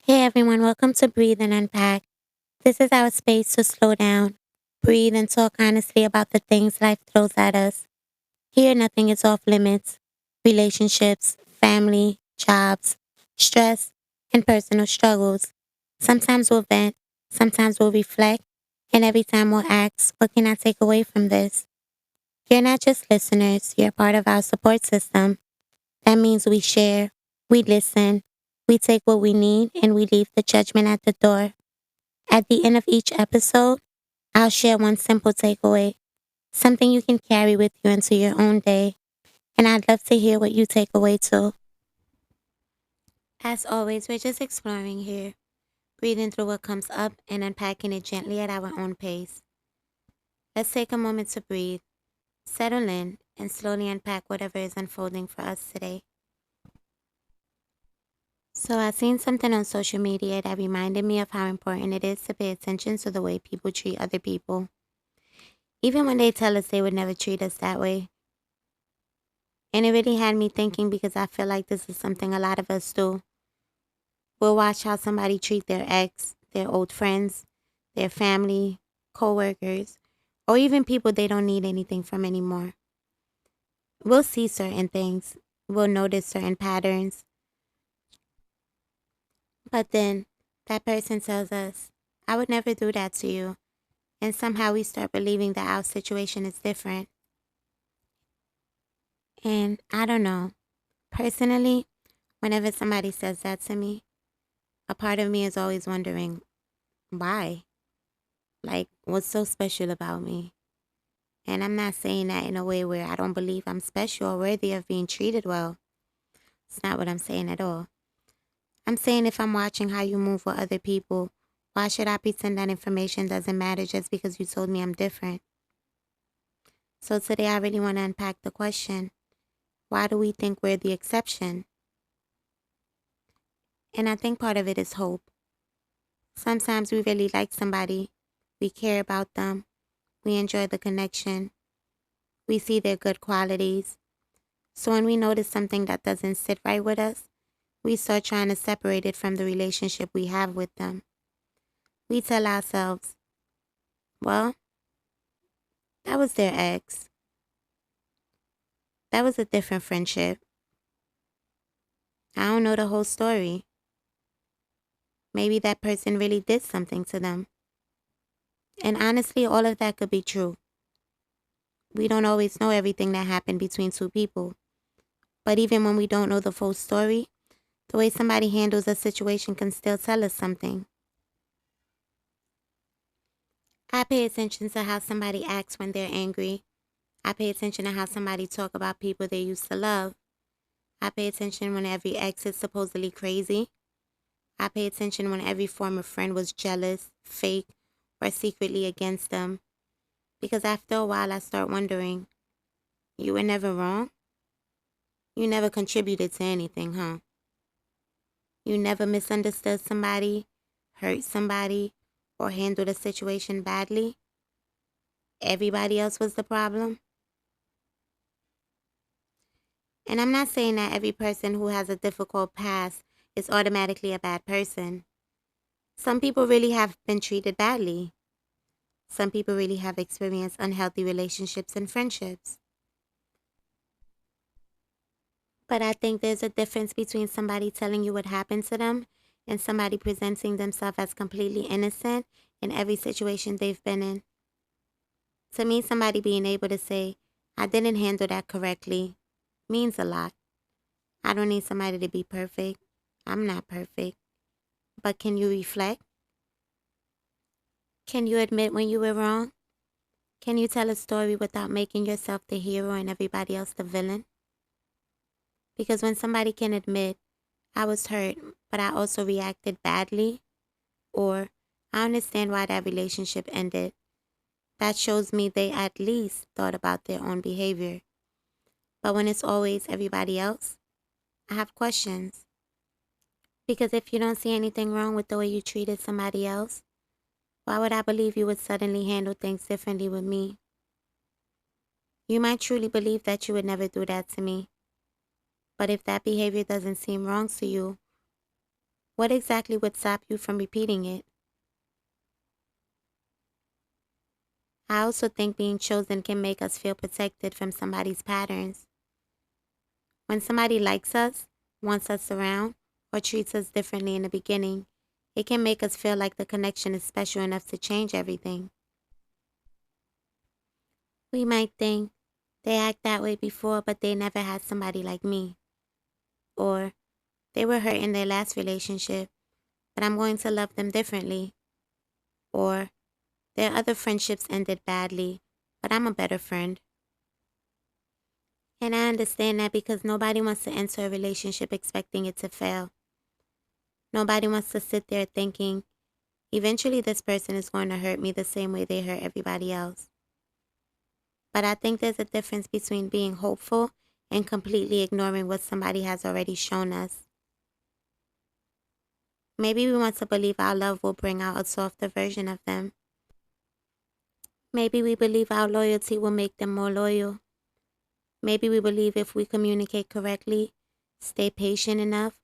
Hey everyone, welcome to Breathe and Unpack. This is our space to slow down, breathe, and talk honestly about the things life throws at us. Here, nothing is off limits. Relationships, family, jobs, stress, and personal struggles. Sometimes we'll vent, sometimes we'll reflect, and every time we'll ask, what can I take away from this? You're not just listeners, you're part of our support system. That means we share, we listen, we take what we need, and we leave the judgment at the door. At the end of each episode, I'll share one simple takeaway, something you can carry with you into your own day. And I'd love to hear what you take away too. As always, we're just exploring here, breathing through what comes up and unpacking it gently at our own pace. Let's take a moment to breathe, settle in, and slowly unpack whatever is unfolding for us today. So, I seen something on social media that reminded me of how important it is to pay attention to the way people treat other people, even when they tell us they would never treat us that way. And it really had me thinking because I feel like this is something a lot of us do. We'll watch how somebody treat their ex, their old friends, their family, coworkers, or even people they don't need anything from anymore. We'll see certain things, we'll notice certain patterns, but then that person tells us, I would never do that to you. And somehow we start believing that our situation is different. And I don't know. Personally, whenever somebody says that to me, a part of me is always wondering, why? Like, what's so special about me? And I'm not saying that in a way where I don't believe I'm special or worthy of being treated well. It's not what I'm saying at all. I'm saying if I'm watching how you move with other people, why should I pretend that information doesn't matter just because you told me I'm different? So today I really want to unpack the question, why do we think we're the exception? And I think part of it is hope. Sometimes we really like somebody, we care about them, we enjoy the connection, we see their good qualities. So when we notice something that doesn't sit right with us, we start trying to separate it from the relationship we have with them. We tell ourselves, well, that was their ex. That was a different friendship. I don't know the whole story. Maybe that person really did something to them. And honestly, all of that could be true. We don't always know everything that happened between two people. But even when we don't know the full story, the way somebody handles a situation can still tell us something. I pay attention to how somebody acts when they're angry. I pay attention to how somebody talk about people they used to love. I pay attention when every ex is supposedly crazy. I pay attention when every former friend was jealous, fake, or secretly against them. Because after a while I start wondering, you were never wrong? You never contributed to anything, huh? You never misunderstood somebody, hurt somebody, or handled a situation badly? Everybody else was the problem? And I'm not saying that every person who has a difficult past is automatically a bad person. Some people really have been treated badly. Some people really have experienced unhealthy relationships and friendships. But I think there's a difference between somebody telling you what happened to them and somebody presenting themselves as completely innocent in every situation they've been in. To me, somebody being able to say, I didn't handle that correctly, means a lot. I don't need somebody to be perfect. I'm not perfect. But can you reflect? Can you admit when you were wrong? Can you tell a story without making yourself the hero and everybody else the villain? Because when somebody can admit, I was hurt, but I also reacted badly, or I understand why that relationship ended, that shows me they at least thought about their own behavior. But when it's always everybody else, I have questions. Because if you don't see anything wrong with the way you treated somebody else, why would I believe you would suddenly handle things differently with me? You might truly believe that you would never do that to me. But if that behavior doesn't seem wrong to you, What exactly would stop you from repeating it? I also think being chosen can make us feel protected from somebody's patterns. When somebody likes us, wants us around, or treats us differently in the beginning, it can make us feel like the connection is special enough to change everything. We might think, they act that way before, but they never had somebody like me. Or, they were hurt in their last relationship, but I'm going to love them differently. Or, their other friendships ended badly, but I'm a better friend. And I understand that because nobody wants to enter a relationship expecting it to fail. Nobody wants to sit there thinking, eventually this person is going to hurt me the same way they hurt everybody else. But I think there's a difference between being hopeful and completely ignoring what somebody has already shown us. Maybe we want to believe our love will bring out a softer version of them. Maybe we believe our loyalty will make them more loyal. Maybe we believe if we communicate correctly, stay patient enough,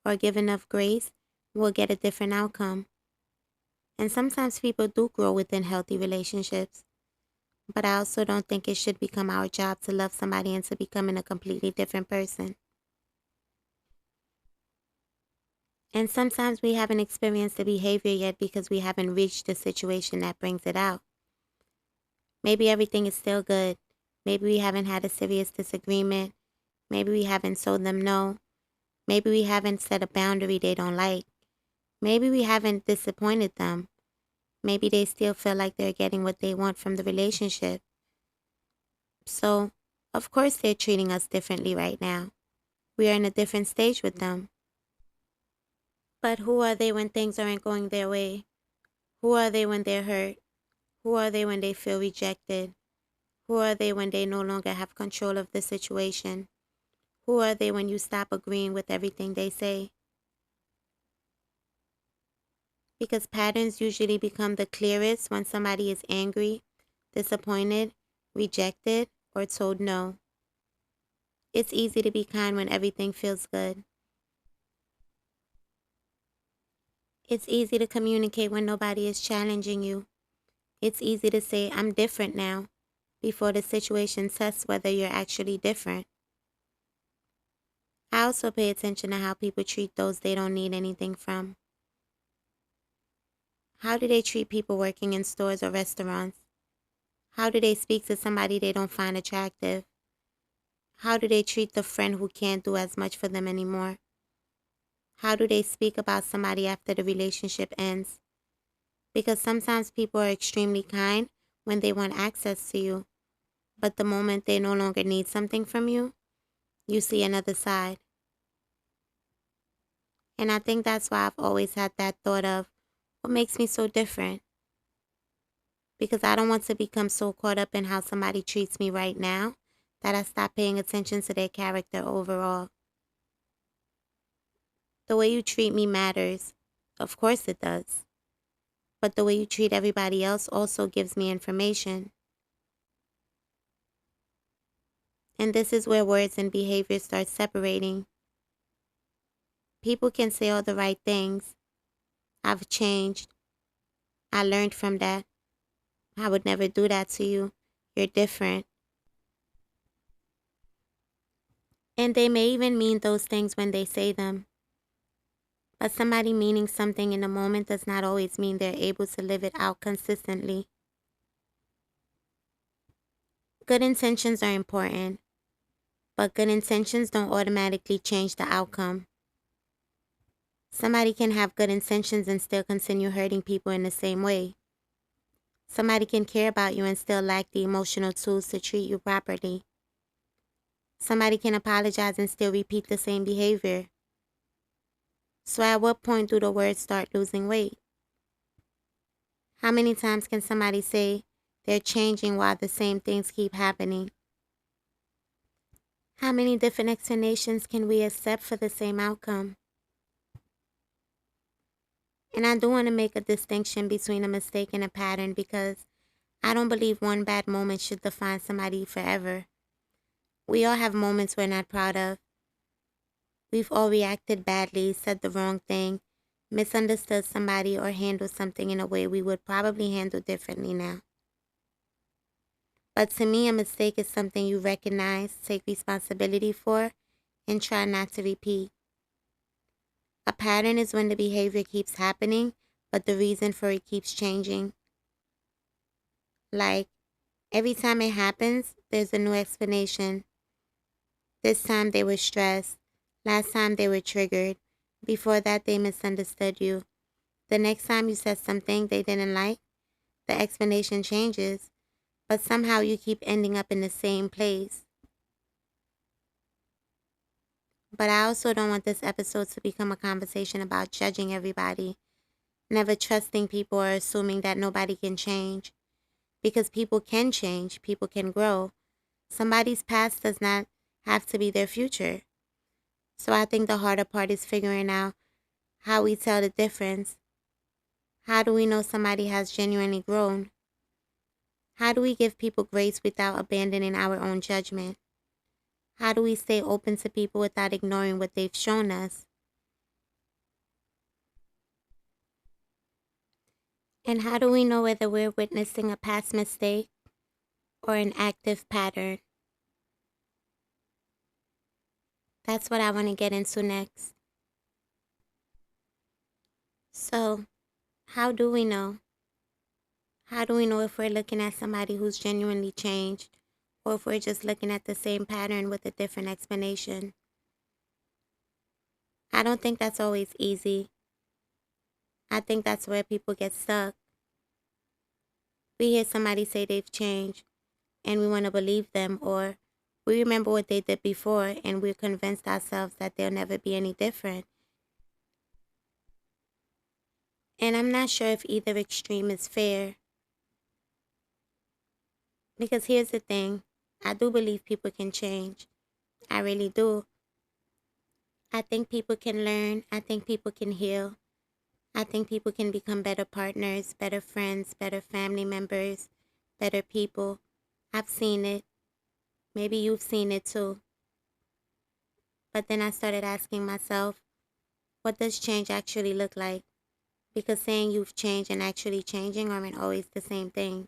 or give enough grace, we'll get a different outcome. And sometimes people do grow within healthy relationships. But I also don't think it should become our job to love somebody into becoming a completely different person. And sometimes we haven't experienced the behavior yet because we haven't reached the situation that brings it out. Maybe everything is still good. Maybe we haven't had a serious disagreement. Maybe we haven't told them no. Maybe we haven't set a boundary they don't like. Maybe we haven't disappointed them. Maybe they still feel like they're getting what they want from the relationship. So, of course they're treating us differently right now. We are in a different stage with them. But who are they when things aren't going their way? Who are they when they're hurt? Who are they when they feel rejected? Who are they when they no longer have control of the situation? Who are they when you stop agreeing with everything they say? Because patterns usually become the clearest when somebody is angry, disappointed, rejected, or told no. It's easy to be kind when everything feels good. It's easy to communicate when nobody is challenging you. It's easy to say, I'm different now, before the situation tests whether you're actually different. I also pay attention to how people treat those they don't need anything from. How do they treat people working in stores or restaurants? How do they speak to somebody they don't find attractive? How do they treat the friend who can't do as much for them anymore? How do they speak about somebody after the relationship ends? Because sometimes people are extremely kind when they want access to you, but the moment they no longer need something from you, you see another side. And I think that's why I've always had that thought of what makes me so different. Because I don't want to become so caught up in how somebody treats me right now that I stop paying attention to their character overall. The way you treat me matters. Of course it does. But the way you treat everybody else also gives me information. And this is where words and behavior start separating. People can say all the right things. I've changed. I learned from that. I would never do that to you. You're different. And they may even mean those things when they say them. But somebody meaning something in the moment does not always mean they're able to live it out consistently. Good intentions are important, but good intentions don't automatically change the outcome. Somebody can have good intentions and still continue hurting people in the same way. Somebody can care about you and still lack the emotional tools to treat you properly. Somebody can apologize and still repeat the same behavior. So at what point do the words start losing weight? How many times can somebody say they're changing while the same things keep happening? How many different explanations can we accept for the same outcome? And I do want to make a distinction between a mistake and a pattern because I don't believe one bad moment should define somebody forever. We all have moments we're not proud of. We've all reacted badly, said the wrong thing, misunderstood somebody, or handled something in a way we would probably handle differently now. But to me, a mistake is something you recognize, take responsibility for, and try not to repeat. A pattern is when the behavior keeps happening, but the reason for it keeps changing. Like, every time it happens, there's a new explanation. This time they were stressed. Last time they were triggered. Before that, they misunderstood you. The next time you said something they didn't like, the explanation changes, but somehow you keep ending up in the same place. But I also don't want this episode to become a conversation about judging everybody, never trusting people, or assuming that nobody can change. Because people can change, people can grow. Somebody's past does not have to be their future. So I think the harder part is figuring out how we tell the difference. How do we know somebody has genuinely grown? How do we give people grace without abandoning our own judgment? How do we stay open to people without ignoring what they've shown us? And how do we know whether we're witnessing a past mistake or an active pattern? That's what I want to get into next. So, how do we know? How do we know if we're looking at somebody who's genuinely changed, or if we're just looking at the same pattern with a different explanation? I don't think that's always easy. I think that's where people get stuck. We hear somebody say they've changed, and we want to believe them, or we remember what they did before, and we're convinced ourselves that they'll never be any different. And I'm not sure if either extreme is fair. Because here's the thing, I do believe people can change. I really do. I think people can learn. I think people can heal. I think people can become better partners, better friends, better family members, better people. I've seen it. Maybe you've seen it too. But then I started asking myself, what does change actually look like? Because saying you've changed and actually changing aren't always the same thing.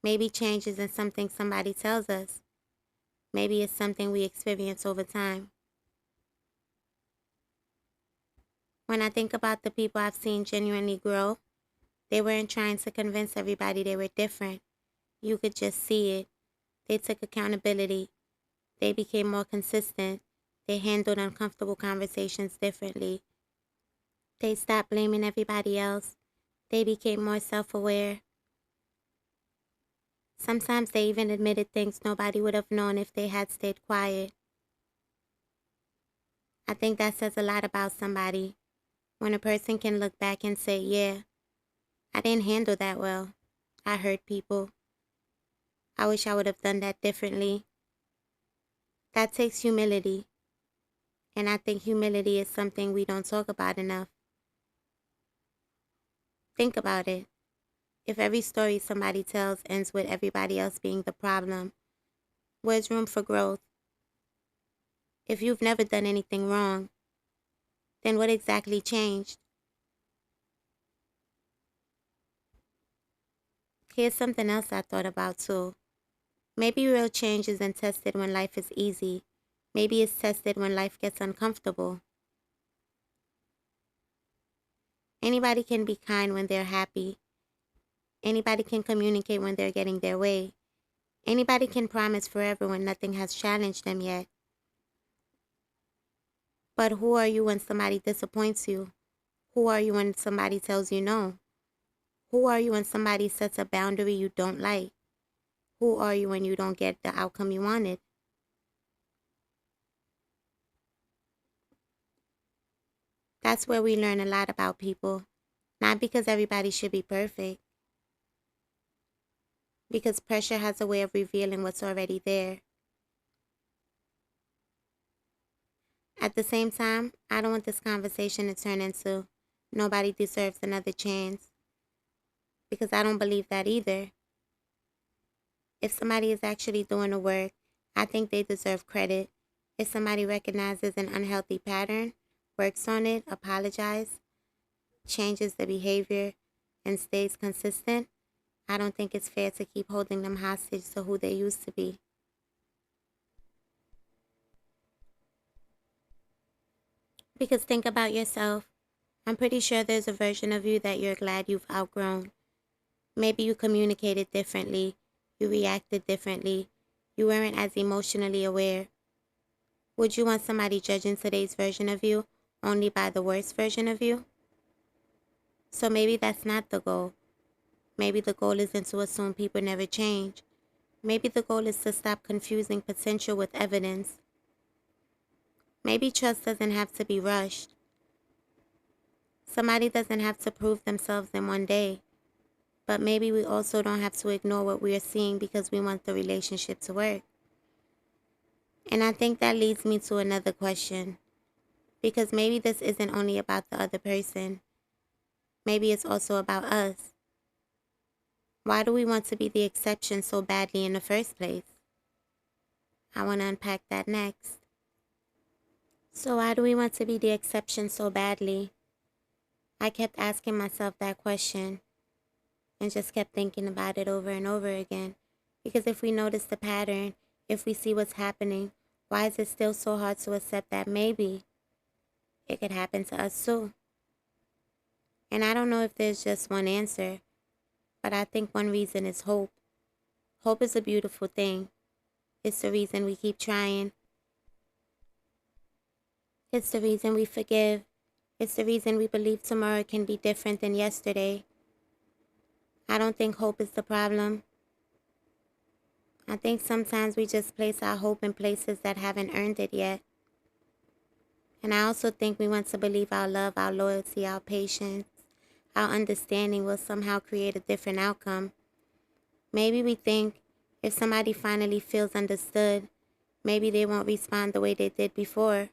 Maybe change isn't something somebody tells us. Maybe it's something we experience over time. When I think about the people I've seen genuinely grow, they weren't trying to convince everybody they were different. You could just see it. They took accountability. They became more consistent. They handled uncomfortable conversations differently. They stopped blaming everybody else. They became more self-aware. Sometimes they even admitted things nobody would have known if they had stayed quiet. I think that says a lot about somebody. When a person can look back and say, yeah, I didn't handle that well. I hurt people. I wish I would have done that differently. That takes humility. And I think humility is something we don't talk about enough. Think about it. If every story somebody tells ends with everybody else being the problem, where's room for growth? If you've never done anything wrong, then what exactly changed? Here's something else I thought about too. Maybe real change isn't tested when life is easy. Maybe it's tested when life gets uncomfortable. Anybody can be kind when they're happy. Anybody can communicate when they're getting their way. Anybody can promise forever when nothing has challenged them yet. But who are you when somebody disappoints you? Who are you when somebody tells you no? Who are you when somebody sets a boundary you don't like? Who are you when you don't get the outcome you wanted? That's where we learn a lot about people. Not because everybody should be perfect, because pressure has a way of revealing what's already there. At the same time, I don't want this conversation to turn into nobody deserves another chance, because I don't believe that either. If somebody is actually doing the work, I think they deserve credit. If somebody recognizes an unhealthy pattern, works on it, apologizes, changes the behavior, and stays consistent, I don't think it's fair to keep holding them hostage to who they used to be. Because think about yourself. I'm pretty sure there's a version of you that you're glad you've outgrown. Maybe you communicated differently, you reacted differently, you weren't as emotionally aware. Would you want somebody judging today's version of you only by the worst version of you? So maybe that's not the goal. Maybe the goal isn't to assume people never change. Maybe the goal is to stop confusing potential with evidence. Maybe trust doesn't have to be rushed. Somebody doesn't have to prove themselves in one day. But maybe we also don't have to ignore what we are seeing because we want the relationship to work. And I think that leads me to another question. Because maybe this isn't only about the other person. Maybe it's also about us. Why do we want to be the exception so badly in the first place? I want to unpack that next. So why do we want to be the exception so badly? I kept asking myself that question and just kept thinking about it over and over again. Because if we notice the pattern, if we see what's happening, why is it still so hard to accept that maybe it could happen to us too? And I don't know if there's just one answer, but I think one reason is hope. Hope is a beautiful thing. It's the reason we keep trying. It's the reason we forgive. It's the reason we believe tomorrow can be different than yesterday. I don't think hope is the problem. I think sometimes we just place our hope in places that haven't earned it yet. And I also think we want to believe our love, our loyalty, our patience, our understanding will somehow create a different outcome. Maybe we think if somebody finally feels understood, maybe they won't respond the way they did before.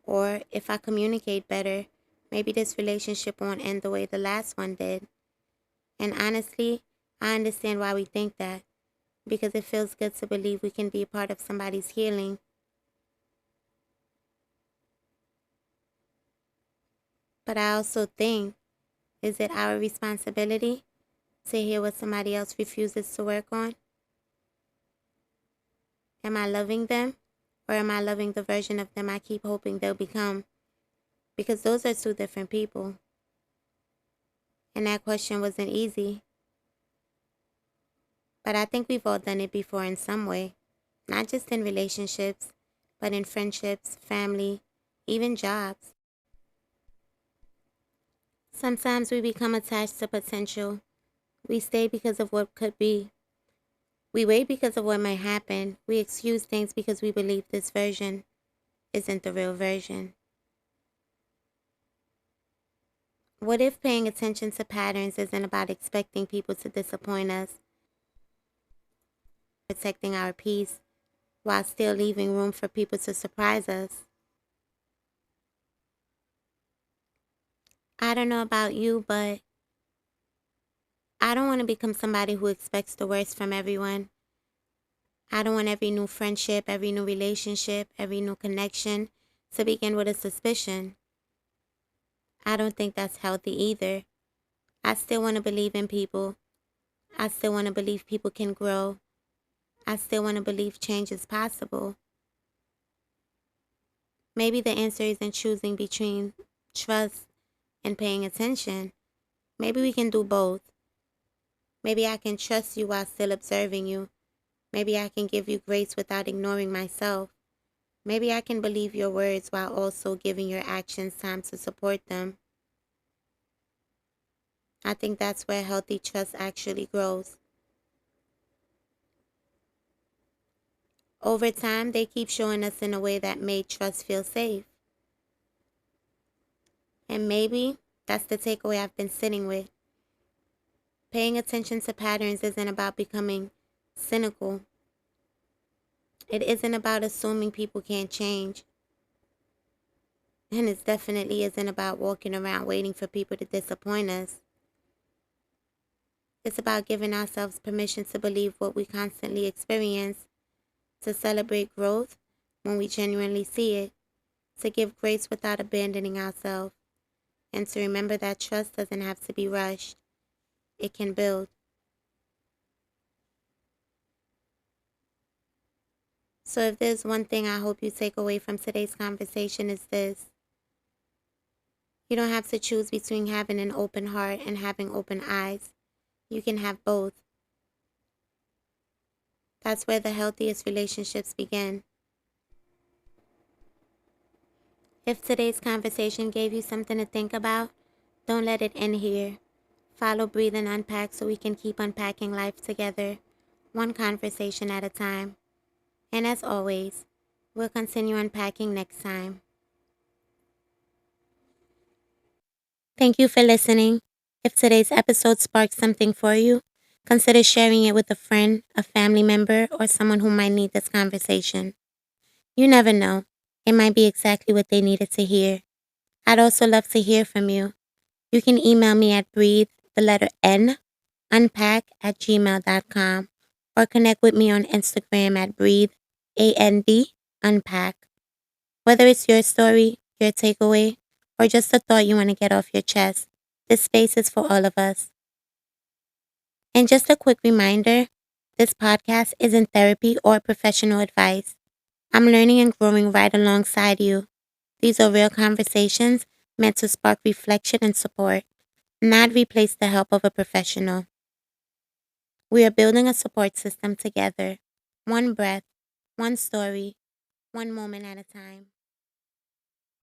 Or if I communicate better, maybe this relationship won't end the way the last one did. And honestly, I understand why we think that. Because it feels good to believe we can be a part of somebody's healing. But I also think, is it our responsibility to hear what somebody else refuses to work on? Am I loving them? Or am I loving the version of them I keep hoping they'll become? Because those are two different people. And that question wasn't easy. But I think we've all done it before in some way. Not just in relationships, but in friendships, family, even jobs. Sometimes we become attached to potential. We stay because of what could be. We wait because of what might happen. We excuse things because we believe this version isn't the real version. What if paying attention to patterns isn't about expecting people to disappoint us, protecting our peace while still leaving room for people to surprise us? I don't know about you, but I don't want to become somebody who expects the worst from everyone. I don't want every new friendship, every new relationship, every new connection to begin with a suspicion. I don't think that's healthy either. I still want to believe in people. I still want to believe people can grow. I still want to believe change is possible. Maybe the answer isn't choosing between trust and paying attention. Maybe we can do both. Maybe I can trust you while still observing you. Maybe I can give you grace without ignoring myself. Maybe I can believe your words while also giving your actions time to support them. I think that's where healthy trust actually grows. Over time, they keep showing us in a way that made trust feel safe. And maybe that's the takeaway I've been sitting with. Paying attention to patterns isn't about becoming cynical. It isn't about assuming people can't change. And it definitely isn't about walking around waiting for people to disappoint us. It's about giving ourselves permission to believe what we constantly experience, to celebrate growth when we genuinely see it, to give grace without abandoning ourselves, and to remember that trust doesn't have to be rushed. It can build. So if there's one thing I hope you take away from today's conversation is this. You don't have to choose between having an open heart and having open eyes. You can have both. That's where the healthiest relationships begin. If today's conversation gave you something to think about, don't let it end here. Follow, breathe, and unpack so we can keep unpacking life together, one conversation at a time. And as always, we'll continue unpacking next time. Thank you for listening. If today's episode sparked something for you, consider sharing it with a friend, a family member, or someone who might need this conversation. You never know. It might be exactly what they needed to hear. I'd also love to hear from you. You can email me at breathe, the letter N, unpack@gmail.com, or connect with me on Instagram at breathe, AND, unpack. Whether it's your story, your takeaway, or just a thought you want to get off your chest, this space is for all of us. And just a quick reminder, this podcast isn't therapy or professional advice. I'm learning and growing right alongside you. These are real conversations meant to spark reflection and support, not replace the help of a professional. We are building a support system together, one breath, one story, one moment at a time.